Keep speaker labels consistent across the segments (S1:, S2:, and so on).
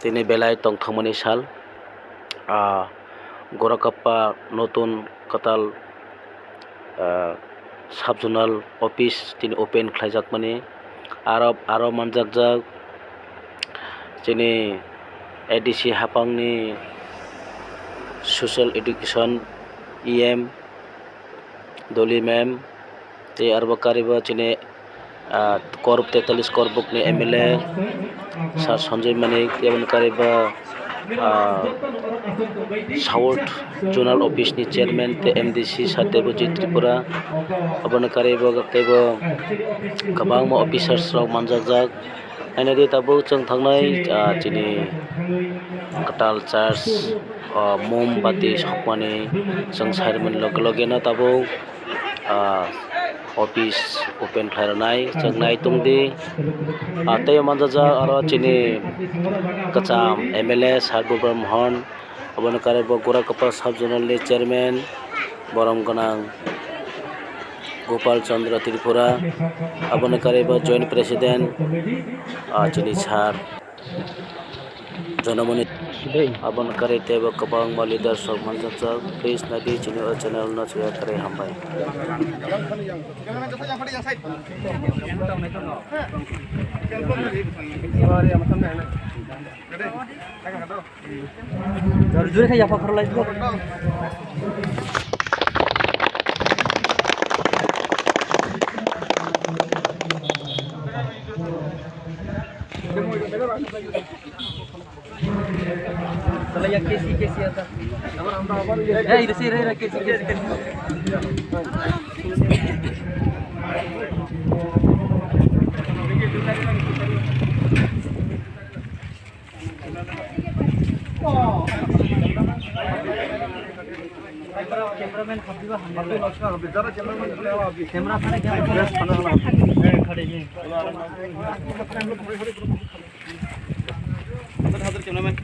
S1: tini belai tongthangmani sal Gorakappa notun katal subzonal office tini open khlaijakmani aro manjakjak tini ADC hapangni social education EM Doli ma'am tei arbo karibo tini korb 43 korbukni MLA Sir Sanjay Manik tei karibo South Zonal Office ni Chairman te MDC Satyabajit Tripura aboni karibo kebo kabangma officers rok manjakjak ainari tabo chung thangnai chini katal church mombati sokmani chung sairmani loge na tabo office open khlairnai chung nai tungdi tei manjajak aro chini kacham MLA Sarbubra Mohan aboni karibo Gorakappa subzonal ni chairman borom ganang Gopal Chandra Tripura aboni karibo joint president chini Sar Jonamoni aboni kari tebo kabangma leaders rok manjakjak please nadi chini channel no share kare hambai
S2: jujur kayak apa lagi kalau yang kesi ada itu sih kesi cameraman camera खड़े हैं cameraman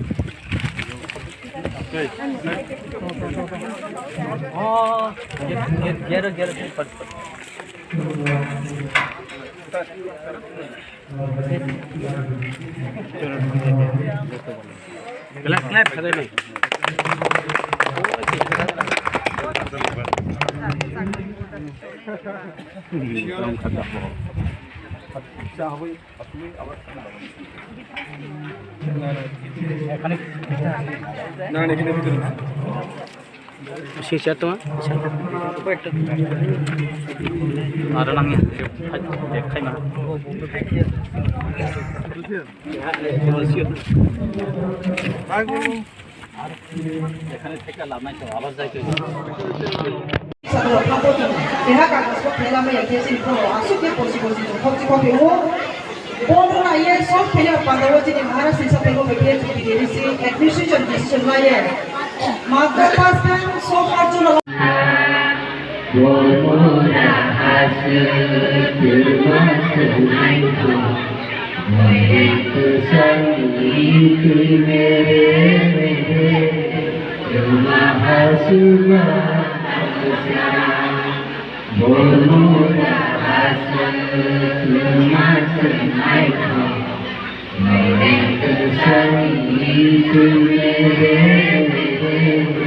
S2: Siapa tu? Ada nangnya. Dekai mana? এখানে থেকে লাভ নাই তো আবার যাইতে
S3: Deja que las cosas la mayoría que se no así que por si como bono na ye सब खेले पंद्रह दिन महाराष्ट्र से पेगो में किए चुकी है इसे एडमिशन डिसीजन ना ये मात्र पास में सो फार जो
S4: बोलना हंसी एक संगीत मेरे हंसना बोलना हंसना एक संगीत मेरे हंसना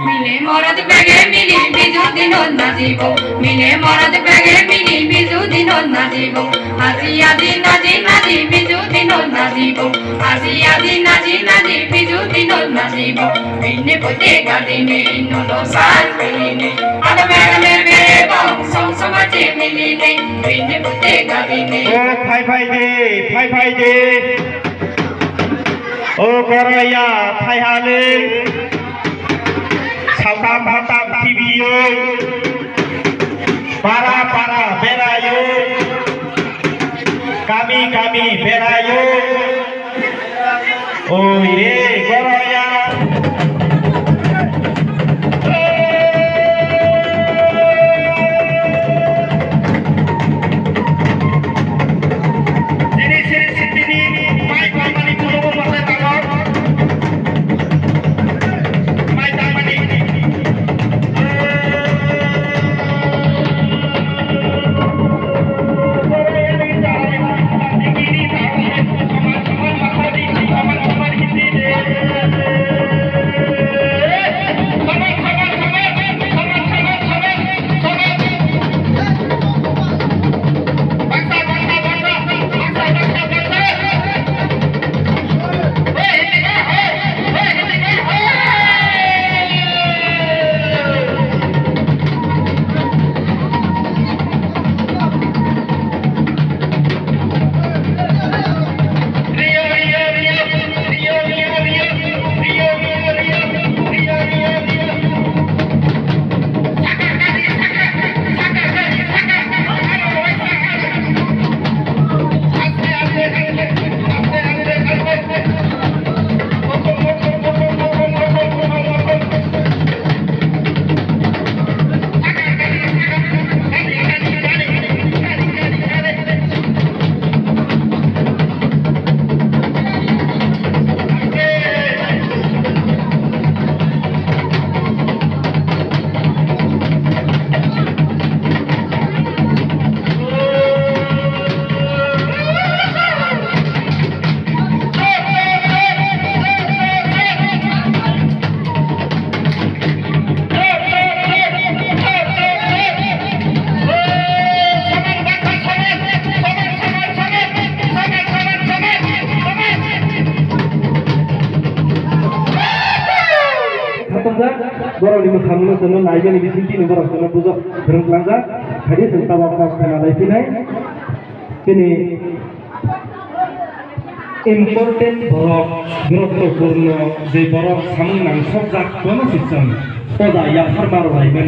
S5: মিলে মরদ বেগে মিলি বিজু দিনত নাচিব মিলে মরদ বেগে মিলি বিজু দিনত নাচিব আজি আজি নাচি নাচি বিজু দিনত নাচিব আজি আজি নাচি নাচি বিজু দিনত নাচিব বিনে পতে গাদিনে নলো সাল মিলিনে আদ মেরে মেরে বং সং সমাজে মিলিনে বিনে পতে গাদিনে
S6: ও ফাই দে ও গরয়া ফাই হালে সালতাম ভাতাম টিভিও পারা পারা বেড়ায়ো কামি কামি বেড়ায়ো ওই রে গরয়া Borok lima kamu sana naiknya di sini nih borok sana buzok berengklangga tadi tentang waktu kena lagi nih ini important borok berotopurno de borok kamu nang sobjak kono sistem pada yang harbar lagi